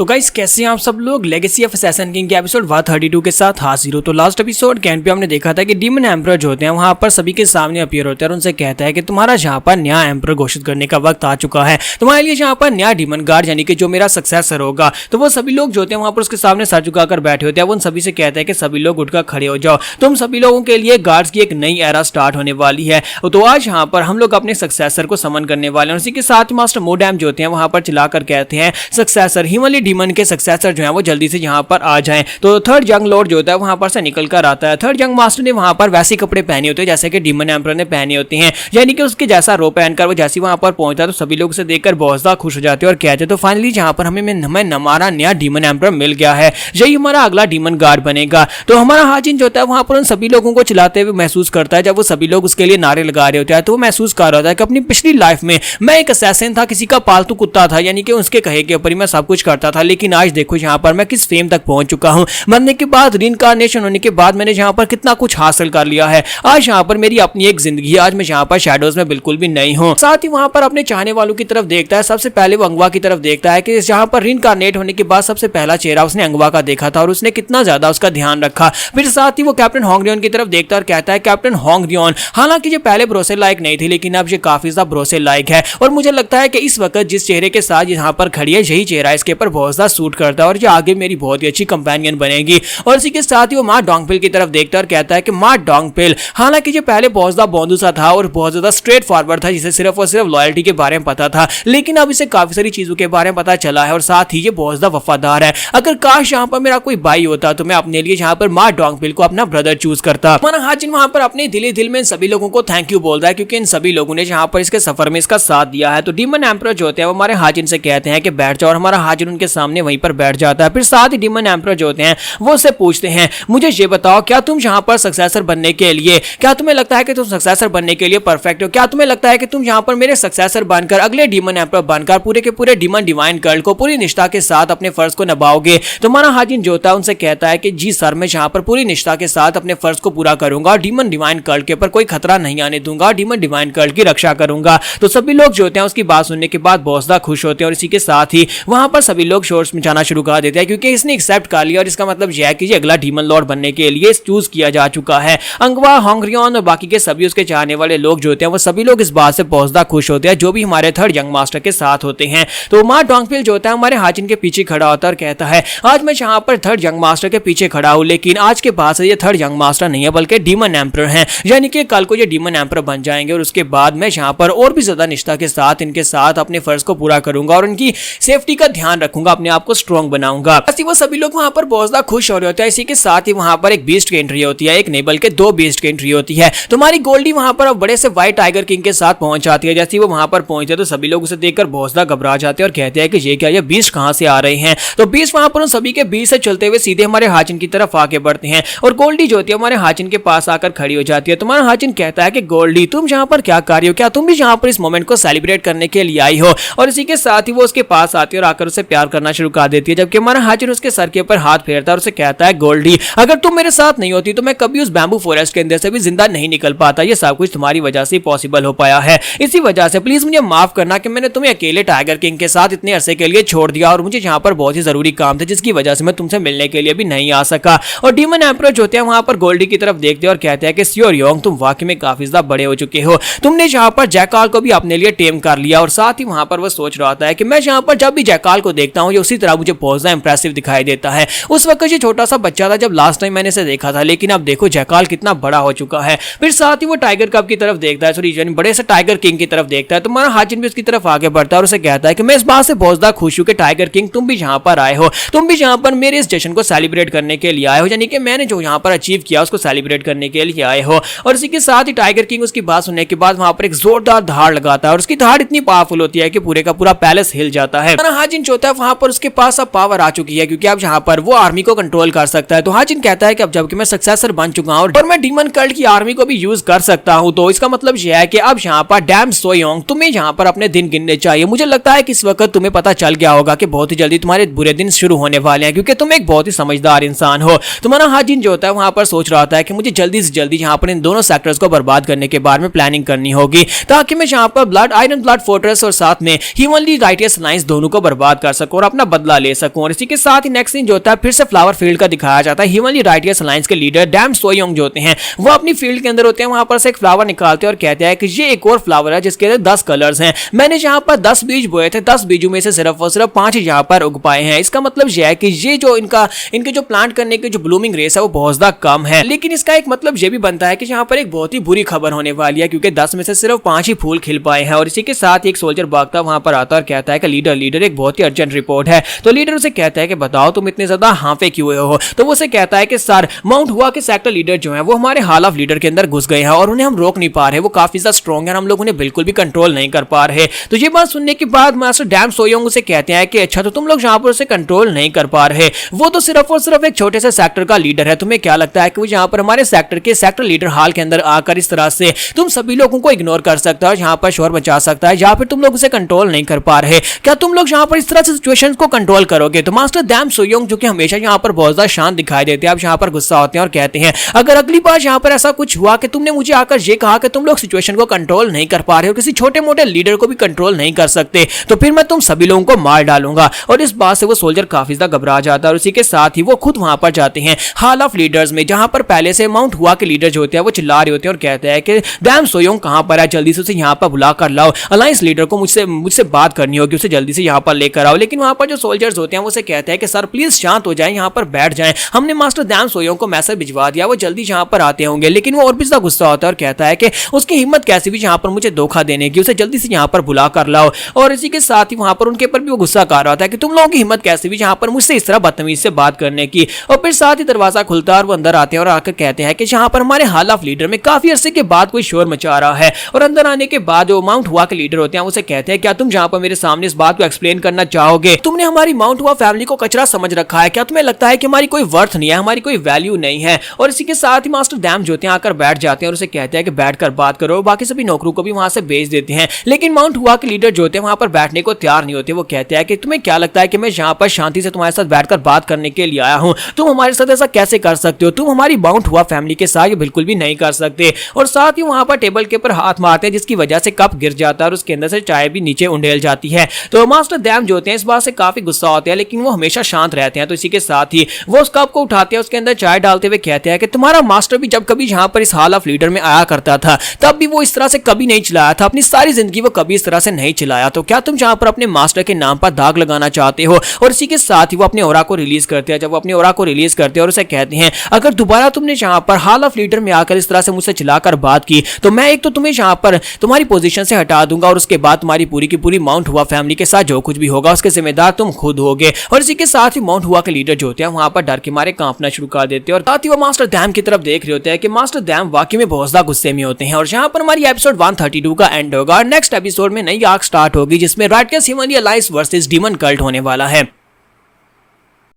तो गाइस कैसे हैं आप सब लोग। लेगेसी ऑफ असैसिन किंग के एपिसोड 132 के साथ हाजिर हो। तो लास्ट एपिसोड के एंड पे हमने देखा था कि डीमन एम्परर जो होते हैं वहां पर सभी के सामने अपीयर होते हैं और उनसे कहता है कि तुम्हारा जहां पर नया एम्परर घोषित करने का वक्त आ चुका है, तुम्हारे लिए जहां पर नया डीमन गार्ड यानी कि जो मेरा सक्सेसर होगा। तो वो सभी लोग जो होते हैं वहां पर उसके सामने सर झुकाकर बैठे होते हैं। वो उन सभी से कहता है कि सभी लोग उठकर खड़े हो जाओ, तुम सभी लोगों के लिए गार्ड्स की एक नई एरा स्टार्ट होने वाली है। तो आज यहाँ पर हम लोग अपने सक्सेसर को समन करने वाले हैं। उसी के साथ मास्टर मोडैम जो होते हैं वहां पर चिल्लाकर कहते हैं सक्सेसर हिमली डीमन के सक्सेसर जो है वो जल्दी से यहाँ पर आ जाएं। तो थर्ड यंग लॉर्ड जो होता है वहां पर से निकल कर आता है। थर्ड यंग मास्टर ने वहां पर वैसे कपड़े पहने होते हैं जैसे कि डीमन एम्परर ने पहने होते हैं, यानी कि उसके जैसा रो पहनकर वो जैसे वहां पर पहुंचता है तो सभी लोग उसे देखकर बहुत ज्यादा खुश हो जाते हैं और कहते हैं तो फाइनली जहां पर हमें हमारा नया डीमन एम्परर मिल गया है, यही हमारा अगला डीमन गार्ड बनेगा। तो हमारा हाजिन जो होता है वहां पर उन सभी लोगों को चिल्लाते हुए महसूस करता है। जब वो सभी लोग उसके लिए नारे लगा रहे होते हैं तो वो महसूस कर रहा था कि अपनी पिछली लाइफ में मैं एक असैसिन था, किसी का पालतू कुत्ता था, यानी कि उसके कहे के ऊपर मैं सब कुछ करता था। लेकिन आज देखो यहाँ पर मैं किस फेम तक पहुंच चुका हूँ। मरने के बाद रीइंकार्नेशन होने के बाद मैंने यहाँ पर कितना कुछ हासिल कर लिया है। आज यहाँ पर मेरी अपनी एक जिंदगी है, आज मैं यहाँ पर शैडोज में बिल्कुल भी नहीं हूँ। साथ ही वहां पर अपने चाहने वालों की तरफ देखता है। सबसे पहले वो अंगवा की तरफ देखता है कि जहाँ पर रीइंकार्नेट होने के बाद सबसे पहला चेहरा उसने अंगवा का देखा था और उसने कितना ज्यादा उसका ध्यान रखा। फिर साथ ही वो कैप्टन होंगरियन की तरफ देखता है और कहता है कैप्टन होंगरियन, हालांकि ये पहले भरोसे लायक नहीं थी लेकिन अब ये काफी ज्यादा भरोसे लायक है और मुझे लगता है कि इस वक्त जिस चेहरे के साथ यहाँ पर खड़ी है यही चेहरा इसके ऊपर बहुत ज्यादा सूट करता है और ये आगे मेरी बहुत ही अच्छी कंपेनियन बनेगी। और इसी के साथ ही वो माँ डोंगपिल की तरफ देखता है और कहता है कि माँ डोंगपिल, हालांकि ये पहले बहुत ज्यादा बौंदू सा था और बहुत ज्यादा स्ट्रेट फॉरवर्ड था, जिसे सिर्फ और सिर्फ लॉयल्टी के बारे में पता था, लेकिन अब इसे काफी सारी चीजों के बारे में पता चला है और साथ ही ये बहुत ज्यादा वफादार है। अगर काश यहाँ पर मेरा कोई भाई होता तो मैं अपने लिए यहाँ पर माँ डोंगपिल को अपना ब्रदर चूज करता। हमारा हाजिन वहां पर अपने दिल में इन सभी लोगों को थैंक यू बोल रहा है क्योंकि इन सभी लोगों ने यहाँ पर इसके सफर में इसका साथ दिया है। तो डीमन एम्परर जो होते हैं वो हमारे हाजिन से कहते हैं कि बैठ जाओ और हमारा हाजिन उनके सामने वहीं पर बैठ जाता है। फिर साथ ही डीमन एम्परर जो होते हैं वो उससे पूछते हैं मुझे ये बताओ क्या तुम यहाँ पर सक्सेसर बनने के लिए, क्या तुम्हें लगता है कि तुम सक्सेसर बनने के लिए परफेक्ट हो? क्या तुम्हें लगता है कि तुम यहाँ पर मेरे सक्सेसर बनकर अगले डीमन एम्परर बनकर पूरे के पूरे डीमन डिवाइन कर्ल को पूरी निष्ठा के साथ अपने फर्ज को निभाओगे? तो हमारा हाजिन जो होता है उनसे कहता है कि जी सर, मैं यहाँ पर पूरी निष्ठा के साथ अपने फर्ज को पूरा करूंगा और डीमन डिवाइन कर्ल के ऊपर कोई खतरा नहीं आने दूंगा, डीमन डिवाइन कर्ल की रक्षा करूंगा। तो सभी लोग जो होते हैं उसकी बात सुनने के बाद बहुत ज्यादा खुश होते हैं और इसी के साथ ही वहां पर सभी लोग शोर्स मचाना शुरू कर देते हैं क्योंकि इसने एक्सेप्ट कर लिया और इसका मतलब यह है कि ये अगला डीमन लॉर्ड बनने के लिए चूज किया जा चुका है। अंगवा, होंगरियन और बाकी के सभी उसके चाहने वाले लोग जो होते हैं वो सभी लोग इस बात से बहुत ज्यादा खुश होते हैं जो भी हमारे थर्ड यंग मास्टर के साथ होते हैं। तो माँ डोंगपिल जो होता है हमारे हाजिन के पीछे खड़ा होता है और कहता है आज मैं यहाँ पर थर्ड यंग मास्टर के पीछे खड़ा हूँ, लेकिन आज के बाद से ये थर्ड यंग मास्टर नहीं है बल्कि डीमन एम्परर हैं, यानी कि कल को ये डीमन एम्परर बन जाएंगे और उसके बाद मैं यहाँ पर और भी ज्यादा निष्ठा के साथ इनके साथ अपने फर्ज को पूरा करूंगा और उनकी सेफ्टी का ध्यान रखूंगा, अपने आप को स्ट्रॉन्ग बनाऊंगा। वो सभी लोग वहां पर बहुत ज्यादा खुश हो रहे होते हैं। इसी के साथ ही वहां पर एक बीस्ट की एंट्री होती है, एक नहीं बल्कि दो बीस्ट की एंट्री होती है। तुम्हारी गोल्डी वहां पर बड़े से व्हाइट टाइगर किंग के साथ पहुंच जाती है। जैसे वो वहां पर पहुंचते तो सभी लोग उसे देखकर बहुत ज्यादा घबरा जाते हैं और कहते हैं कि ये क्या, ये बीस्ट कहां से आ रहे हैं? तो बीस्ट वहां पर उन सभी के बीच से चलते हुए सीधे हमारे हाजिन की तरफ आगे बढ़ते हैं और गोल्डी जो होती है हमारे हाजिन के पास आकर खड़ी हो जाती है। तुम्हारा हाजिन कहता है कि गोल्डी, तुम यहाँ पर क्या कर रही हो? क्या तुम भी यहाँ पर इस मोमेंट को सेलिब्रेट करने के लिए आई हो? और इसी के साथ ही वो उसके पास आती है और आकर उसे प्यार करना शुरू कर देती है, जबकि हमारा हाजिन उसके सर के ऊपर हाथ फेरता है और उसे कहता है गोल्डी, अगर तुम मेरे साथ नहीं होती तो मैं कभी उस बैम्बू फॉरेस्ट के अंदर से भी जिंदा नहीं निकल पाता। ये सब कुछ तुम्हारी वजह से पॉसिबल हो पाया है। इसी वजह से प्लीज मुझे माफ करना कि मैंने तुम्हें अकेले टाइगर किंग के साथ इतने अरसे के लिए छोड़ दिया और मुझे यहाँ पर बहुत ही जरूरी काम था जिसकी वजह से मैं तुमसे मिलने के लिए भी नहीं आ सका। और डीमन एम्परर जो होते हैं वहां पर गोल्डी की तरफ देखते हैं और कहते हैं कि स्योर योंग, तुम वाकई में काफी ज्यादा बड़े हो चुके हो, तुमने यहाँ पर जैकाल को भी अपने लिए टेम कर लिया। और साथ ही वहां पर वो सोच रहा होता है कि मैं यहाँ पर जब भी जैकाल को देखता हूँ ये उसी तरह मुझे बहुत ज्यादा इंप्रेसिव दिखाई देता है। उस वक्त ये छोटा सा बच्चा था जब लास्ट टाइम मैंने इसे देखा था, लेकिन अब देखो जैकाल कितना बड़ा हो चुका है। फिर साथ ही वो टाइगर कब की तरफ देखता है, सॉरी बड़े से टाइगर किंग की तरफ देखता है। तो हमारा हाजिन भी उसकी तरफ आगे बढ़ता है और उसे कहता है कि मैं इस बात से बहुत ज्यादा खुश हूँ कि टाइगर किंग तुम भी यहाँ पर आए हो, तुम भी यहाँ पर मेरे इस जश्न को सेलिब्रेट करने के लिए आए हो, यानी कि मैंने जो यहाँ पर अचीव किया उसको सेलिब्रेट करने के लिए आए हो। और इसी के साथ ही टाइगर किंग उसकी बात सुनने के बाद वहां पर एक जोरदार धाड़ लगाता है और उसकी धाड़ इतनी पावरफुल होती है कि पूरे का पूरा पैलेस हिल जाता है। हाजिन जो होता है वहां पर उसके पास अब पावर आ चुकी है क्योंकि अब यहाँ पर वो आर्मी को कंट्रोल कर सकता है। तो हाजिन कहता है कि अब जबकि मैं सक्सेसर बन चुका हूं और मैं डीमन कल्ट की आर्मी को भी यूज कर सकता हूं, तो इसका मतलब यह है कि अब यहाँ पर डैम सोयोंग तुम्हें यहाँ पर अपने दिन गिनने चाहिए। मुझे लगता है कि इस वक्त तुम्हें पता चल गया होगा कि बहुत ही जल्दी तुम्हारे बुरे दिन शुरू होने वाले हैं क्योंकि तुम एक बहुत ही समझदार इंसान हो। तुम्हारा हाजिन जो होता है वहां पर सोच रहा था कि मुझे जल्दी से जल्दी यहाँ पर इन दोनों सेक्टर्स को बर्बाद करने के बारे में प्लानिंग करनी होगी ताकि मैं यहाँ पर ब्लड आयरन ब्लड फोर्ट्रेस और साथ में ह्यूमनली राइटियस अलायंस दोनों को बर्बाद कर सकूं। और अपना बदला ले सकूं। और इसी के साथ ही नेक्स्ट सीन जो होता है फिर से फ्लावर फील्ड का दिखाया जाता है। ह्यूमनली राइटियर्स अलायंस के लीडर डैम सोयोंग जो होते हैं वो अपनी फील्ड के अंदर होते हैं, वहां पर से एक फ्लावर निकालते हैं और कहते हैं कि ये एक और फ्लावर है जिसके अंदर 10 कलर्स हैं। मैंने यहाँ पर 10 बीज बोए थे, 10 बीजों में से सिर्फ और सिर्फ 5 ही यहाँ पर उग पाए हैं। इसका मतलब यह है कि ये जो इनके जो प्लांट करने की जो ब्लूमिंग रेस है वो बहुत ज्यादा कम है। लेकिन इसका एक मतलब ये भी बनता है कि यहाँ पर एक बहुत ही बुरी खबर होने वाली है, क्योंकि 10 में से सिर्फ 5 ही फूल खिल पाए हैं। और इसी के साथ एक सोल्जर भागता वहां पर आता और कहता है कि लीडर एक बहुत ही अर्जेंट रिपोर्ट है। तो लीडर उसे कहता है कि बताओ तुम इतने ज्यादा हांफे क्यों हो। तो वो उसे कहता है कि सर माउंट हुआ के सेक्टर लीडर जो है वो हमारे हॉल ऑफ लीडर के अंदर घुस गए हैं और उन्हें हम रोक नहीं पा रहे। वो काफी ज्यादा स्ट्रॉन्ग है, हम लोग उन्हें बिल्कुल भी कंट्रोल नहीं कर पा रहे। तो ये बात सुनने के बाद मास्टर डैम सोयोंग उसे कहते हैं कि अच्छा तो तुम लोग यहाँ पर उसे कंट्रोल नहीं कर पा रहे, वो तो सिर्फ और सिर्फ एक छोटे से सेक्टर का लीडर है। तुम्हें क्या लगता है कि वो यहाँ पर हमारे सेक्टर लीडर हॉल के अंदर आकर इस तरह से तुम सभी लोगों को इग्नोर कर सकता है और यहाँ पर शोर मचा सकता है, या फिर तुम लोग उसे कंट्रोल नहीं कर पा रहे? क्या तुम लोग यहाँ पर इस तरह से सिचुएशंस को कंट्रोल करोगे? तो मास्टर डैम सोयोंग जो कि हमेशा यहाँ पर बहुत ज्यादा शांत दिखाई देते हैं, अब यहाँ पर गुस्सा होते हैं और कहते हैं अगर अगली बार यहाँ पर ऐसा कुछ हुआ कि तुमने मुझे आकर ये कहा कि तुम लोग सिचुएशन को कंट्रोल नहीं कर पा रहे हो, किसी छोटे मोटे लीडर को भी कंट्रोल नहीं कर सकते, तो फिर मैं तुम सभी लोगों को मार डालूंगा। और इस बात से वो सोल्जर काफी ज्यादा घबरा जाता है और उसी के साथ ही वो खुद वहां पर जाते हैं हॉल ऑफ लीडर्स में, जहां पर पहले से माउंट हुआ के लीडर जो होते हैं वो चिल्ला रहे होते हैं और कहते हैं कि डैम सोयोंग कहां पर है, जल्दी से उसे यहाँ पर बुला कर लाओ, अलायंस लीडर को मुझसे बात करनी होगी, उसे जल्दी से यहाँ पर लेकर आओ। लेकिन वहां पर जो सोल्जर्स होते हैं वो उसे कहते हैं कि सर प्लीज शांत हो जाए, यहाँ पर बैठ जाएं, हमने मास्टर डैम सोयोंग को मैसेज भिजवा दिया, वो जल्दी यहाँ पर आते होंगे। लेकिन वो और भी ज्यादा गुस्सा होता है और कहता है कि उसकी हिम्मत कैसे भी यहाँ पर मुझे धोखा देने की, उसे जल्दी से यहाँ पर बुला कर लाओ। और इसी के साथ ही वहां पर उनके ऊपर भी वो गुस्सा कर रहा था कि तुम लोगों की हिम्मत कैसे भी यहाँ पर मुझसे इस तरह बदतमीज से बात करने की। और फिर साथ ही दरवाजा खुलता है और वो अंदर आते हैं और आकर कहते हैं कि यहाँ पर हमारे हॉल ऑफ लीडर में काफी अरसे के बाद कोई शोर मचा रहा है। और अंदर आने के बाद जो माउंट हुआ के लीडर होते हैं उसे कहते हैं क्या तुम यहाँ पर मेरे सामने इस बात को एक्सप्लेन करना चाहोगे? तुमने हमारी माउंट हुआ फैमिली को कचरा समझ रखा है, क्या तुम्हें लगता है कि हमारी कोई वर्थ नहीं है, हमारी कोई वैल्यू नहीं है? और इसी के साथ ही मास्टर डैम जो होते हैं आकर बैठ जाते हैं और उसे कहते हैं कि बैठकर बात करो। बाकी सभी नौकरों को भी वहां से भेज देते हैं, लेकिन माउंट हुआ के लीडर जो होते हैं वहां पर बैठने को तैयार नहीं होते। वो कहते हैं कि तुम्हें क्या लगता है कि मैं यहाँ पर शांति से तुम्हारे साथ बैठकर बात करने के लिए आया हूँ? तुम हमारे साथ ऐसा कैसे कर सकते हो? तुम हमारी माउंट हुआ फैमिली के साथ ये बिल्कुल भी नहीं कर सकते। और साथ ही वहां पर टेबल के ऊपर हाथ मारते हैं जिसकी वजह से कप गिर जाता है और उसके अंदर से चाय भी नीचे उंडेल जाती है। तो मास्टर डैम जो होते हैं इस बात से काफी गुस्सा होते हैं, लेकिन वो हमेशा शांत रहते हैं। तो इसी के साथ ही वो उस कप को उठाते हैं, उसके अंदर चाय डालते हुए कहते हैं कि तुम्हारा मास्टर भी जब कभी यहाँ पर इस हॉल ऑफ लीडर में आया करता था तब भी वो इस तरह से कभी नहीं चिल्लाया था, अपनी सारी जिंदगी वो कभी इस तरह से नहीं चिल्लाया। तो क्या तुम यहाँ पर अपने मास्टर के नाम पर दाग लगाना चाहते हो? और इसी के साथ ही वो अपने ओरा को रिलीज करते हैं। जब वो अपने ओरा को रिलीज करते हैं और उसे कहते हैं अगर दोबारा तुमने यहाँ पर हॉल ऑफ लीडर में आकर इस तरह से मुझसे चिल्लाकर बात की तो मैं एक तो तुम्हें यहाँ पर तुम्हारी पोजीशन से हटा दूंगा और उसके बाद तुम्हारी पूरी की पूरी माउंट हुआ फैमिली के साथ जो कुछ भी होगा उसके जिम्मेदार तुम खुद होगे। और इसी के साथ ही माउंट हुआ के लीडर जो होते हैं वहां पर डर के मारे कांपना शुरू कर देते हैं और साथ ही वो मास्टर डैम की तरफ देख रहे होते हैं कि मास्टर डैम वाकई में बहुत ज्यादा गुस्से में होते हैं। और यहाँ पर हमारी एपिसोड 132 का एंड होगा और नेक्स्ट एपिसोड में नई आर्क स्टार्ट होगी जिसमें writers humanly alliance versus demon cult होने वाला है।